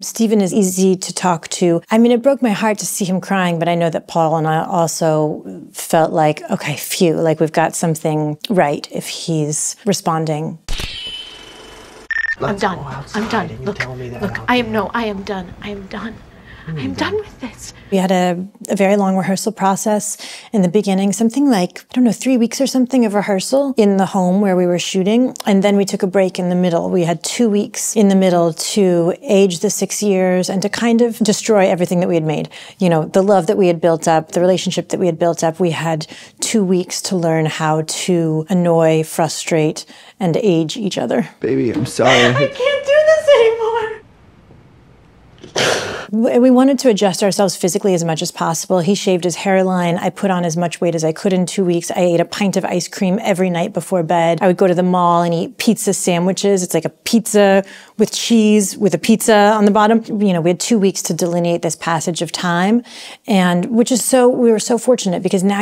Steven is easy to talk to. I mean, it broke my heart to see him crying, but I know that Paul and I also felt like, okay, phew, like we've got something right if he's responding. I'm done. I'm done. Look, I am done. I am done. I'm done with this. We had a very long rehearsal process in the beginning, something like, I don't know, 3 weeks or something of rehearsal in the home where we were shooting. And then we took a break in the middle. We had 2 weeks in the middle to age the 6 years and to kind of destroy everything that we had made. You know, the love that we had built up, the relationship that we had built up. We had 2 weeks to learn how to annoy, frustrate, and age each other. Baby, I'm sorry. I can't do this anymore. We wanted to adjust ourselves physically as much as possible. He shaved his hairline. I put on as much weight as I could in 2 weeks. I ate a pint of ice cream every night before bed. I would go to the mall and eat pizza sandwiches. It's like a pizza with cheese with a pizza on the bottom. You know, we had 2 weeks to delineate this passage of time, and we were so fortunate because now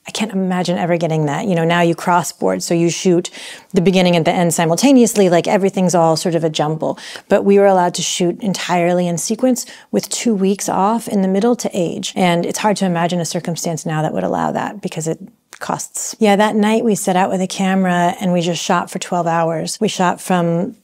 I can't imagine ever getting that. You know, now you cross board, so you shoot the beginning and the end simultaneously, like everything's all sort of a jumble. But we were allowed to shoot entirely in sequence with 2 weeks off in the middle to age. And it's hard to imagine a circumstance now that would allow that because it costs. Yeah, that night we set out with a camera and we just shot for 12 hours. We shot from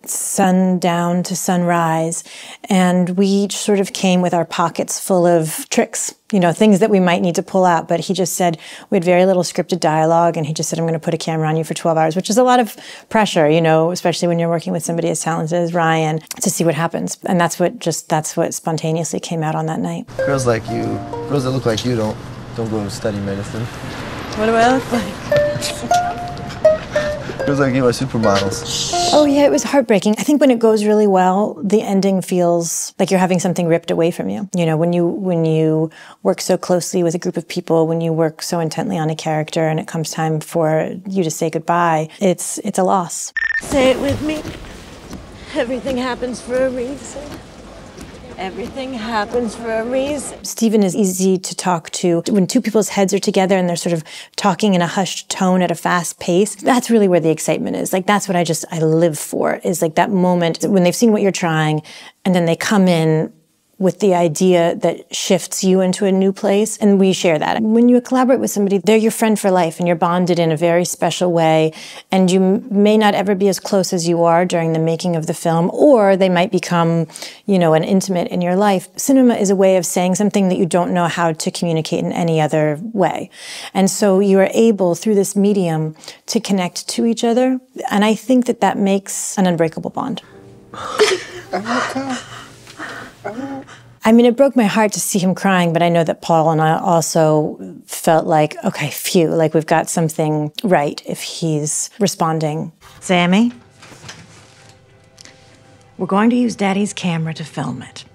sundown to sunrise, and we each sort of came with our pockets full of tricks, you know, things that we might need to pull out. But he just said, we had very little scripted dialogue, and he just said, I'm going to put a camera on you for 12 hours, which is a lot of pressure, you know, especially when you're working with somebody as talented as Ryan, to see what happens. And that's what spontaneously came out on that night. Girls like you, girls that look like you don't go to study medicine. What do I look like? Girls like you are supermodels. Oh yeah, it was heartbreaking. I think when it goes really well, the ending feels like you're having something ripped away from you. You know, when you work so closely with a group of people, when you work so intently on a character and it comes time for you to say goodbye, it's a loss. Say it with me. Everything happens for a reason. Everything happens for a reason. Steven is easy to talk to. When two people's heads are together and they're sort of talking in a hushed tone at a fast pace, that's really where the excitement is. Like, that's what I live for, is like that moment when they've seen what you're trying and then they come in with the idea that shifts you into a new place, and we share that. When you collaborate with somebody, they're your friend for life, and you're bonded in a very special way, and you may not ever be as close as you are during the making of the film, or they might become, you know, an intimate in your life. Cinema is a way of saying something that you don't know how to communicate in any other way. And so you are able, through this medium, to connect to each other, and I think that that makes an unbreakable bond. I mean, it broke my heart to see him crying, but I know that Paul and I also felt like, okay, phew, like we've got something right if he's responding. Sammy, we're going to use Daddy's camera to film it.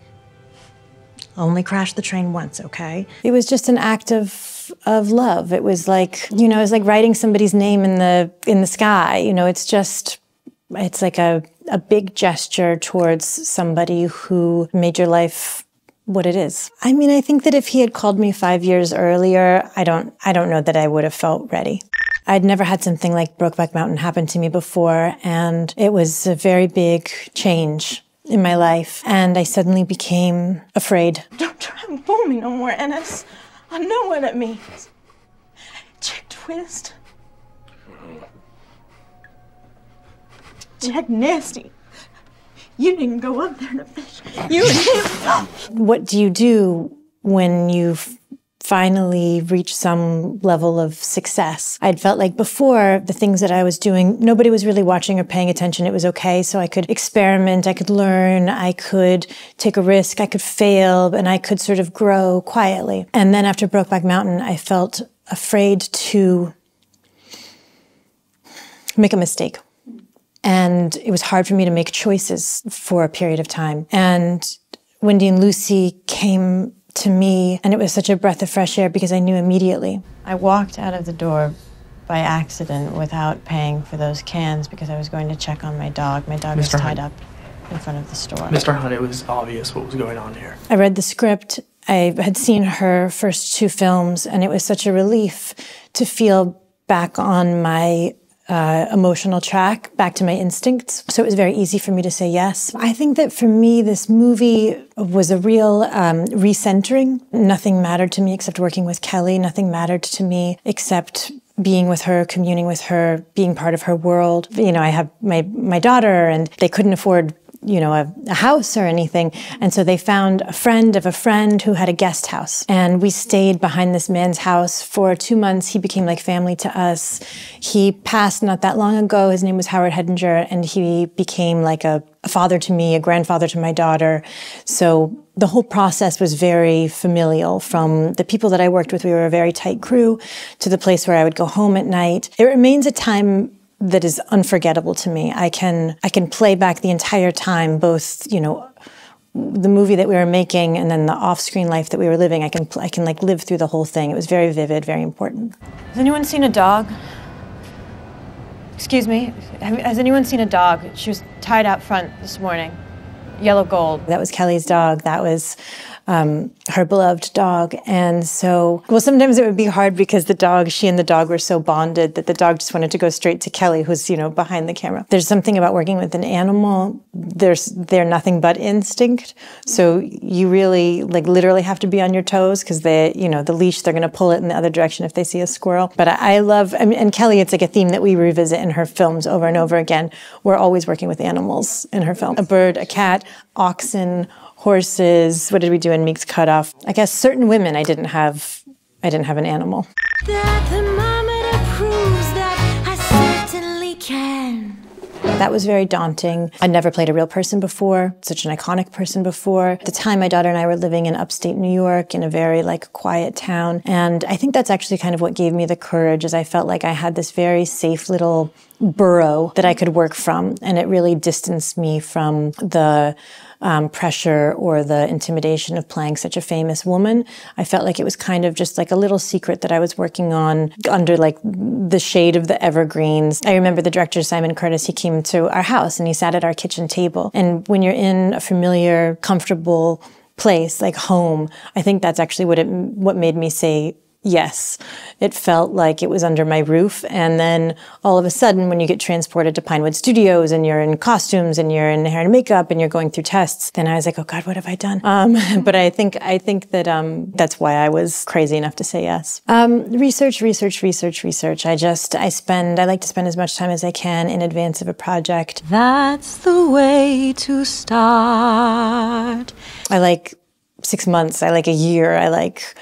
Only crash the train once, okay? It was just an act of love. It was like, you know, it was like writing somebody's name in the sky. You know, it's like a big gesture towards somebody who made your life what it is. I mean, I think that if he had called me 5 years earlier, I don't know that I would have felt ready. I'd never had something like Brokeback Mountain happen to me before, and it was a very big change in my life, and I suddenly became afraid. Don't try and fool me no more, Ennis. I know what it means. Chick twist. Jack nasty. You didn't go up there to fish. You and him. What do you do when you finally reach some level of success? I'd felt like before, the things that I was doing, nobody was really watching or paying attention. It was okay, so I could experiment, I could learn, I could take a risk, I could fail, and I could sort of grow quietly. And then after Brokeback Mountain, I felt afraid to make a mistake. And it was hard for me to make choices for a period of time. And Wendy and Lucy came to me, and it was such a breath of fresh air because I knew immediately. I walked out of the door by accident without paying for those cans because I was going to check on my dog. My dog was tied up in front of the store. Mr. Hunt, it was obvious what was going on here. I read the script. I had seen her first 2 films, and it was such a relief to feel back on my emotional track, back to my instincts. So it was very easy for me to say yes. I think that for me, this movie was a real recentering. Nothing mattered to me except working with Kelly. Nothing mattered to me except being with her, communing with her, being part of her world. You know, I have my daughter, and they couldn't afford, you know, a house or anything. And so they found a friend of a friend who had a guest house. And we stayed behind this man's house for 2 months. He became like family to us. He passed not that long ago. His name was Howard Hedinger, and he became like a father to me, a grandfather to my daughter. So the whole process was very familial. From the people that I worked with, we were a very tight crew, to the place where I would go home at night. It remains a time that is unforgettable to me. I can play back the entire time, both, you know, the movie that we were making and then the off-screen life that we were living. I can like live through the whole thing. It was very vivid, very important. Has anyone seen a dog? Excuse me, has anyone seen a dog? She was tied out front this morning, yellow gold. That was Kelly's dog. That was her beloved dog. And so, well, sometimes it would be hard because she and the dog were so bonded that the dog just wanted to go straight to Kelly, who's, you know, behind the camera. There's something about working with an animal. They're nothing but instinct. So you really, like, literally have to be on your toes because you know, the leash, they're going to pull it in the other direction if they see a squirrel. But I love, and Kelly, it's like a theme that we revisit in her films over and over again. We're always working with animals in her film. A bird, a cat, oxen, horses. What did we do in Meek's Cutoff? I guess certain women I didn't have an animal. The thermometer proves that I certainly can. That was very daunting. I'd never played a real person before, such an iconic person before. At the time, my daughter and I were living in upstate New York in a very like quiet town. And I think that's actually kind of what gave me the courage, is I felt like I had this very safe little burrow that I could work from. And it really distanced me from the pressure or the intimidation of playing such a famous woman. I felt like it was kind of just like a little secret that I was working on under like the shade of the evergreens. I remember the director, Simon Curtis, he came to our house and he sat at our kitchen table. And when you're in a familiar, comfortable place like home, I think that's actually what made me say yes. It felt like it was under my roof. And then all of a sudden, when you get transported to Pinewood Studios and you're in costumes and you're in hair and makeup and you're going through tests, then I was like, oh God, what have I done? But I think that that's why I was crazy enough to say yes. Research. I like to spend as much time as I can in advance of a project. That's the way to start. I like 6 months. I like a year. I like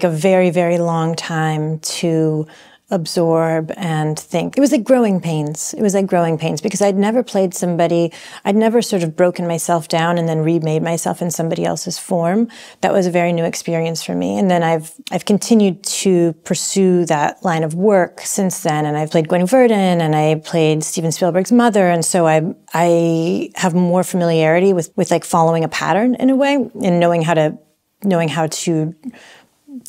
a very, very long time to absorb and think. It was like growing pains. Because I'd never played somebody, I'd never sort of broken myself down and then remade myself in somebody else's form. That was a very new experience for me. And then I've continued to pursue that line of work since then. And I've played Gwen Verdon and I played Steven Spielberg's mother. And so I have more familiarity with like following a pattern in a way and knowing how to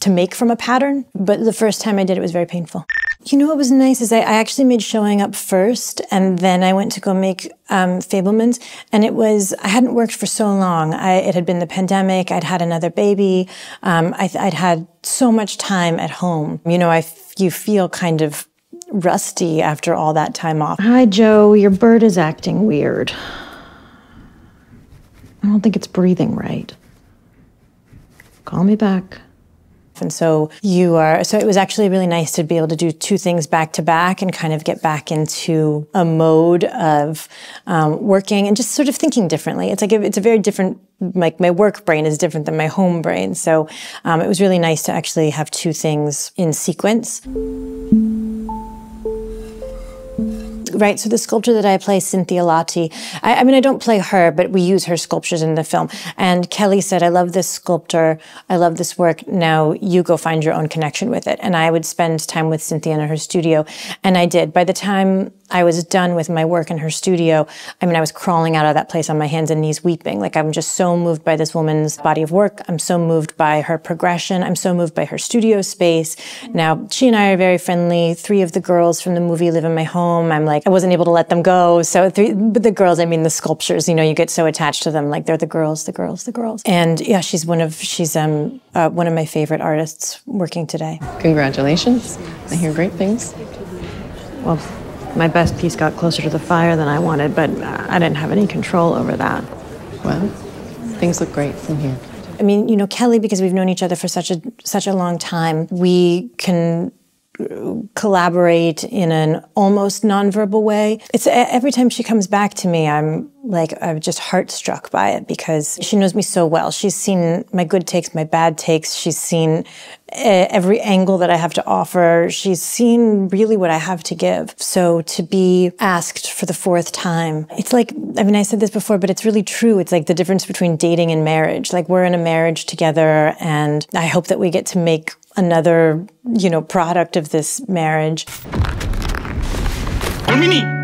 make from a pattern. But the first time I did it was very painful. You know what was nice is I actually made Showing Up first, and then I went to go make Fabelmans, and I hadn't worked for so long. It had been the pandemic, I'd had another baby, I'd had so much time at home. You know, you feel kind of rusty after all that time off. Hi, Joe, your bird is acting weird. I don't think it's breathing right. Call me back. And so it was actually really nice to be able to do two things back to back and kind of get back into a mode of working and just sort of thinking differently. It's a very different, like my work brain is different than my home brain. So it was really nice to actually have two things in sequence. Right, so the sculptor that I play, Cynthia Lottie, I mean, I don't play her, but we use her sculptures in the film. And Kelly said, I love this sculptor, I love this work, now you go find your own connection with it. And I would spend time with Cynthia in her studio, and I did. By the time I was done with my work in her studio, I mean, I was crawling out of that place on my hands and knees weeping. Like, I'm just so moved by this woman's body of work. I'm so moved by her progression. I'm so moved by her studio space. Now, she and I are very friendly. 3 of the girls from the movie live in my home. I'm like, I wasn't able to let them go. So, but the girls, I mean, the sculptures, you know, you get so attached to them. Like, they're the girls. And yeah, she's one of my favorite artists working today. Congratulations. I hear great things. Well, My best piece got closer to the fire than I wanted, but I didn't have any control over that. Well, things look great from here. I mean, you know, Kelly, because we've known each other for such a long time, we can collaborate in an almost nonverbal way. It's every time she comes back to me, I'm just heart-struck by it because she knows me so well. She's seen my good takes, my bad takes. She's seen every angle that I have to offer. She's seen really what I have to give. So to be asked for the 4th time, it's like, I mean, I said this before, but it's really true. It's like the difference between dating and marriage. Like, we're in a marriage together, and I hope that we get to make another, product of this marriage. Konbini!